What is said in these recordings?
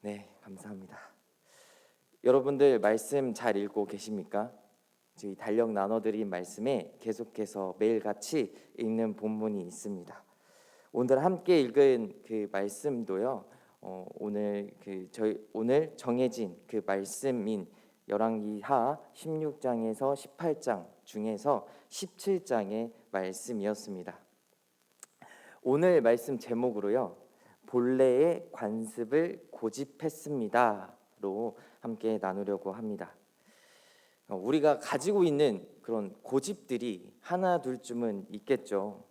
네, 감사합니다. 여러분들 말씀 잘 읽고 계십니까? 저희 달력 나눠드린 말씀에 계속해서 매일 같이 읽는 본문이 있습니다. 오늘 함께 읽은 그 말씀도요. 오늘 정해진 그 말씀인 열왕기하 16장에서 18장 중에서 17장의 말씀이었습니다. 오늘 말씀 제목으로요. 본래의 관습을 고집했습니다로 함께 나누려고 합니다. 우리가 가지고 있는 그런 고집들이 하나 둘쯤은 있겠죠.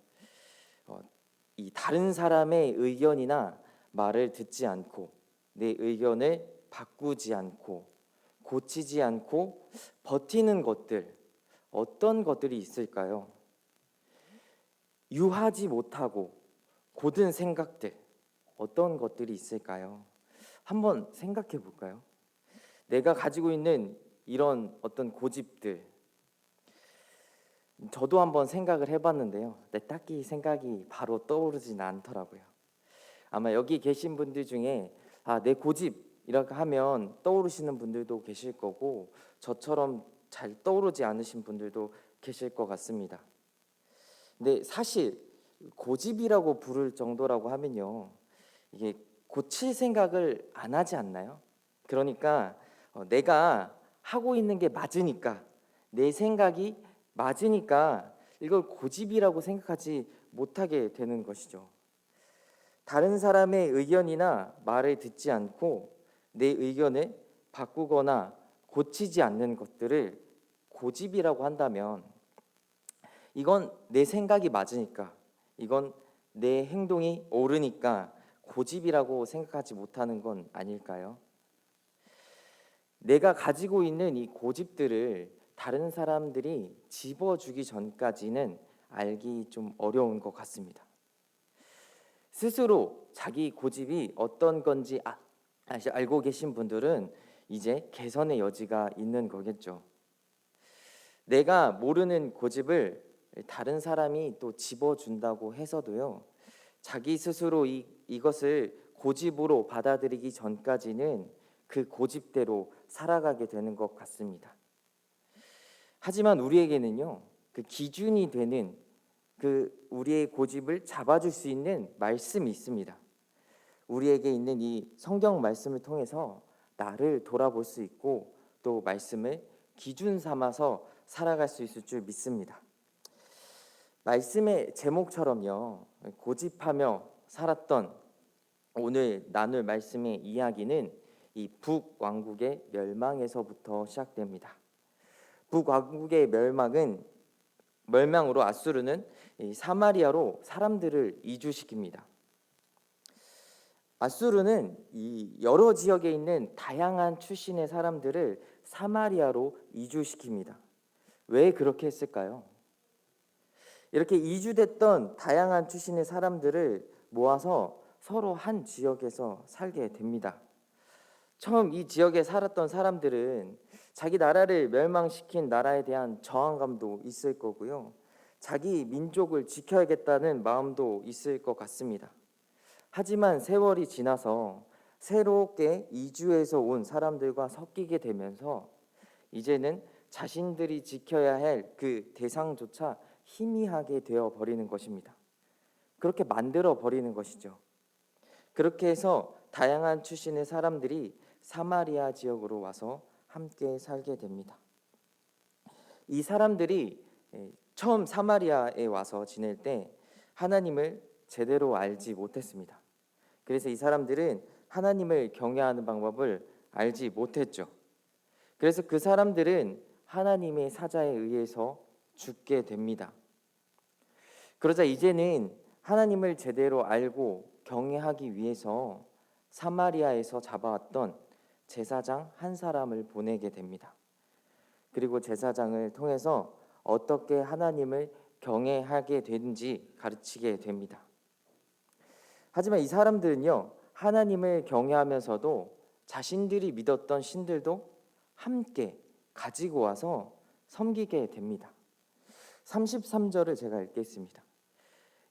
이 다른 사람의 의견이나 말을 듣지 않고 내 의견을 바꾸지 않고 고치지 않고 버티는 것들, 어떤 것들이 있을까요? 유하지 못하고 고든 생각들, 어떤 것들이 있을까요? 한번 생각해 볼까요? 내가 가지고 있는 이런 어떤 고집들, 저도 한번 생각을 해봤는데요. 딱히 생각이 바로 떠오르진 않더라고요. 아마 여기 계신 분들 중에 내 고집이라고 하면 떠오르시는 분들도 계실 거고, 저처럼 잘 떠오르지 않으신 분들도 계실 것 같습니다. 근데 사실 고집이라고 부를 정도라고 하면요, 이게 고칠 생각을 안 하지 않나요? 그러니까 내가 하고 있는 게 맞으니까, 내 생각이 맞으니까 이걸 고집이라고 생각하지 못하게 되는 것이죠. 다른 사람의 의견이나 말을 듣지 않고 내 의견을 바꾸거나 고치지 않는 것들을 고집이라고 한다면, 이건 내 생각이 맞으니까, 이건 내 행동이 옳으니까 고집이라고 생각하지 못하는 건 아닐까요? 내가 가지고 있는 이 고집들을 다른 사람들이 집어주기 전까지는 알기 좀 어려운 것 같습니다. 스스로 자기 고집이 어떤 건지 알고 계신 분들은 이제 개선의 여지가 있는 거겠죠. 내가 모르는 고집을 다른 사람이 또 집어준다고 해서도요, 자기 스스로 이것을 고집으로 받아들이기 전까지는 그 고집대로 살아가게 되는 것 같습니다. 하지만 우리에게는요, 그 기준이 되는 그 우리의 고집을 잡아줄 수 있는 말씀이 있습니다. 우리에게 있는 이 성경 말씀을 통해서 나를 돌아볼 수 있고, 또 말씀을 기준 삼아서 살아갈 수 있을 줄 믿습니다. 말씀의 제목처럼요, 고집하며 살았던 오늘 나눌 말씀의 이야기는 이 북왕국의 멸망에서부터 시작됩니다. 북왕국의 멸망으로 아수르는 이 사마리아로 사람들을 이주시킵니다. 아수르는 이 여러 지역에 있는 다양한 출신의 사람들을 사마리아로 이주시킵니다. 왜 그렇게 했을까요? 이렇게 이주됐던 다양한 출신의 사람들을 모아서 서로 한 지역에서 살게 됩니다. 처음 이 지역에 살았던 사람들은 자기 나라를 멸망시킨 나라에 대한 저항감도 있을 거고요, 자기 민족을 지켜야겠다는 마음도 있을 것 같습니다. 하지만 세월이 지나서 새롭게 이주해서 온 사람들과 섞이게 되면서 이제는 자신들이 지켜야 할 그 대상조차 희미하게 되어 버리는 것입니다. 그렇게 만들어 버리는 것이죠. 그렇게 해서 다양한 출신의 사람들이 사마리아 지역으로 와서 함께 살게 됩니다. 이 사람들이 처음 사마리아에 와서 지낼 때 하나님을 제대로 알지 못했습니다. 그래서 이 사람들은 하나님을 경외하는 방법을 알지 못했죠. 그래서 그 사람들은 하나님의 사자에 의해서 죽게 됩니다. 그러자 이제는 하나님을 제대로 알고 경외하기 위해서 사마리아에서 잡아왔던 제사장 한 사람을 보내게 됩니다. 그리고 제사장을 통해서 어떻게 하나님을 경외하게 되는지 가르치게 됩니다. 하지만 이 사람들은요, 하나님을 경외하면서도 자신들이 믿었던 신들도 함께 가지고 와서 섬기게 됩니다. 33절을 제가 읽겠습니다.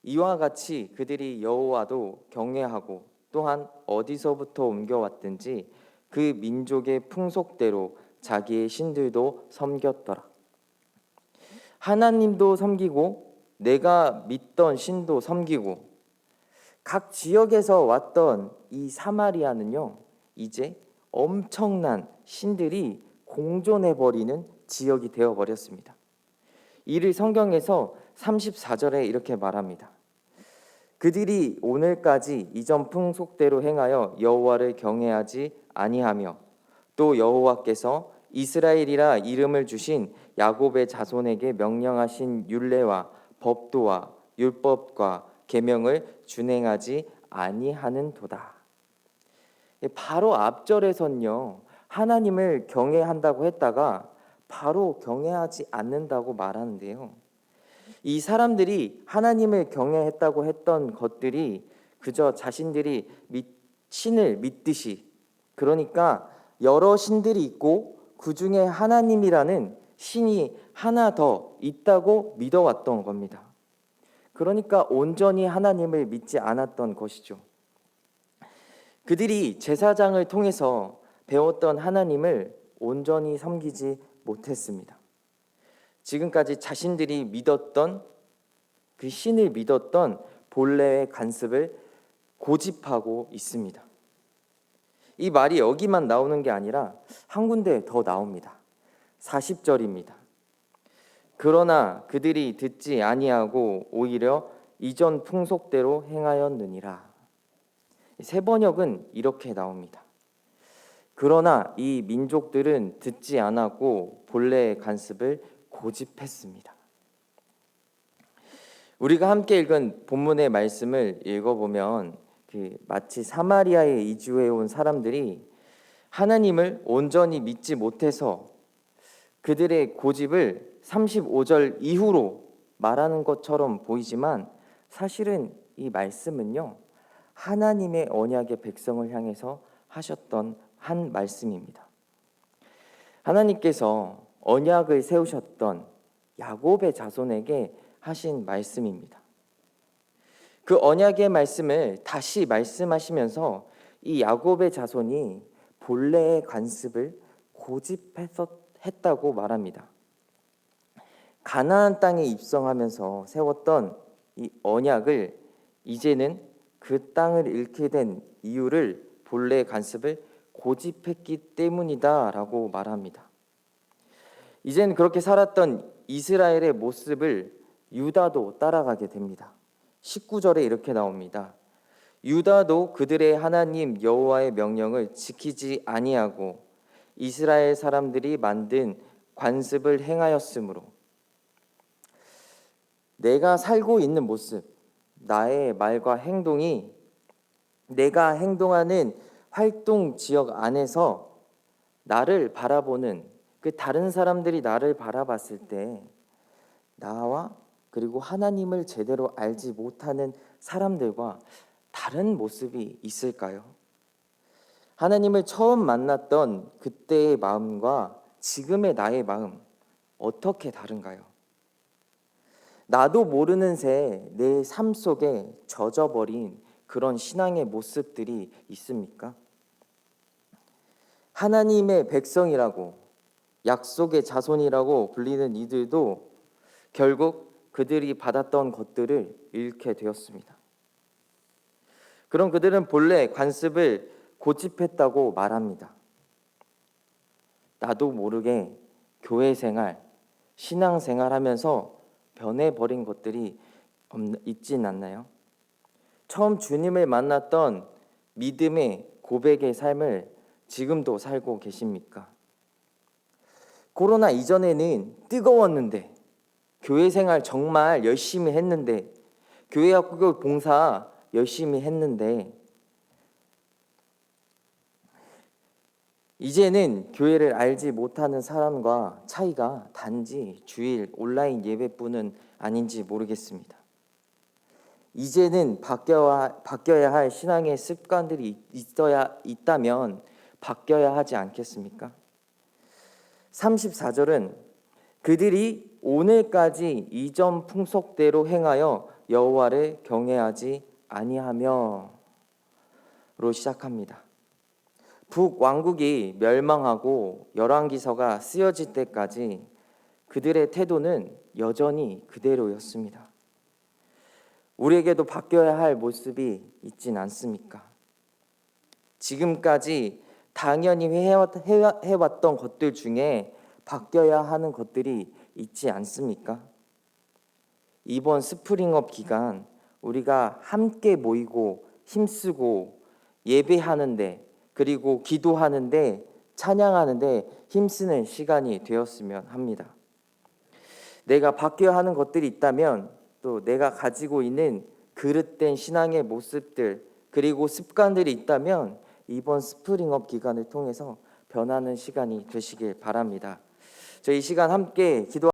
이와 같이 그들이 여호와도 경외하고 또한 어디서부터 옮겨왔든지 그 민족의 풍속대로 자기의 신들도 섬겼더라. 하나님도 섬기고 내가 믿던 신도 섬기고 각 지역에서 왔던 이 사마리아는요, 이제 엄청난 신들이 공존해버리는 지역이 되어버렸습니다. 이를 성경에서 34절에 이렇게 말합니다. 그들이 오늘까지 이전 풍속대로 행하여 여호와를 경외하지 아니하며 또 여호와께서 이스라엘이라 이름을 주신 야곱의 자손에게 명령하신 율례와 법도와 율법과 계명을 준행하지 아니하는도다. 바로 앞절에선요, 하나님을 경외한다고 했다가 바로 경외하지 않는다고 말하는데요. 이 사람들이 하나님을 경외했다고 했던 것들이 그저 자신들이 신을 믿듯이, 그러니까 여러 신들이 있고 그 중에 하나님이라는 신이 하나 더 있다고 믿어왔던 겁니다. 그러니까 온전히 하나님을 믿지 않았던 것이죠. 그들이 제사장을 통해서 배웠던 하나님을 온전히 섬기지 못했습니다. 지금까지 자신들이 믿었던 그 신을 믿었던 본래의 관습을 고집하고 있습니다. 이 말이 여기만 나오는 게 아니라 한 군데 더 나옵니다. 40절입니다. 그러나 그들이 듣지 아니하고 오히려 이전 풍속대로 행하였느니라. 새 번역은 이렇게 나옵니다. 그러나 이 민족들은 듣지 않았고 본래의 관습을 고집했습니다. 우리가 함께 읽은 본문의 말씀을 읽어보면 마치 사마리아에 이주해 온 사람들이 하나님을 온전히 믿지 못해서 그들의 고집을 35절 이후로 말하는 것처럼 보이지만 사실은 이 말씀은요, 하나님의 언약의 백성을 향해서 하셨던 한 말씀입니다. 하나님께서 언약을 세우셨던 야곱의 자손에게 하신 말씀입니다. 그 언약의 말씀을 다시 말씀하시면서 이 야곱의 자손이 본래의 관습을 고집했다고 말합니다. 가나안 땅에 입성하면서 세웠던 이 언약을 이제는 그 땅을 잃게 된 이유를 본래의 관습을 고집했기 때문이다라고 말합니다. 이제는 그렇게 살았던 이스라엘의 모습을 유다도 따라가게 됩니다. 19절에 이렇게 나옵니다. 유다도 그들의 하나님 여호와의 명령을 지키지 아니하고 이스라엘 사람들이 만든 관습을 행하였으므로 내가 살고 있는 모습, 나의 말과 행동이 내가 행동하는 활동 지역 안에서 나를 바라보는 그 다른 사람들이 나를 바라봤을 때 나와 그리고 하나님을 제대로 알지 못하는 사람들과 다른 모습이 있을까요? 하나님을 처음 만났던 그때의 마음과 지금의 나의 마음 어떻게 다른가요? 나도 모르는 새 내 삶 속에 젖어버린 그런 신앙의 모습들이 있습니까? 하나님의 백성이라고 약속의 자손이라고 불리는 이들도 결국 그들이 받았던 것들을 잃게 되었습니다. 그럼 그들은 본래 관습을 고집했다고 말합니다. 나도 모르게 교회 생활, 신앙 생활하면서 변해버린 것들이 있진 않나요? 처음 주님을 만났던 믿음의 고백의 삶을 지금도 살고 계십니까? 코로나 이전에는 뜨거웠는데 교회 생활 정말 열심히 했는데 교회 학교 봉사 열심히 했는데 이제는 교회를 알지 못하는 사람과 차이가 단지 주일 온라인 예배뿐은 아닌지 모르겠습니다. 이제는 바뀌어야 할 신앙의 습관들이 있다면 바뀌어야 하지 않겠습니까? 34절은 그들이 오늘까지 이전 풍속대로 행하여 여호와를 경외하지 아니하며 시작합니다. 북왕국이 멸망하고 열왕기서가 쓰여질 때까지 그들의 태도는 여전히 그대로였습니다. 우리에게도 바뀌어야 할 모습이 있진 않습니까? 지금까지 당연히 해왔던 것들 중에 바뀌어야 하는 것들이 있지 않습니까? 이번 스프링업 기간 우리가 함께 모이고 힘쓰고 예배하는데, 그리고 기도하는데, 찬양하는데 힘쓰는 시간이 되었으면 합니다. 내가 바뀌어야 하는 것들이 있다면 또 내가 가지고 있는 그릇된 신앙의 모습들 그리고 습관들이 있다면 이번 스프링업 기간을 통해서 변하는 시간이 되시길 바랍니다. 저희 이 시간 함께 기도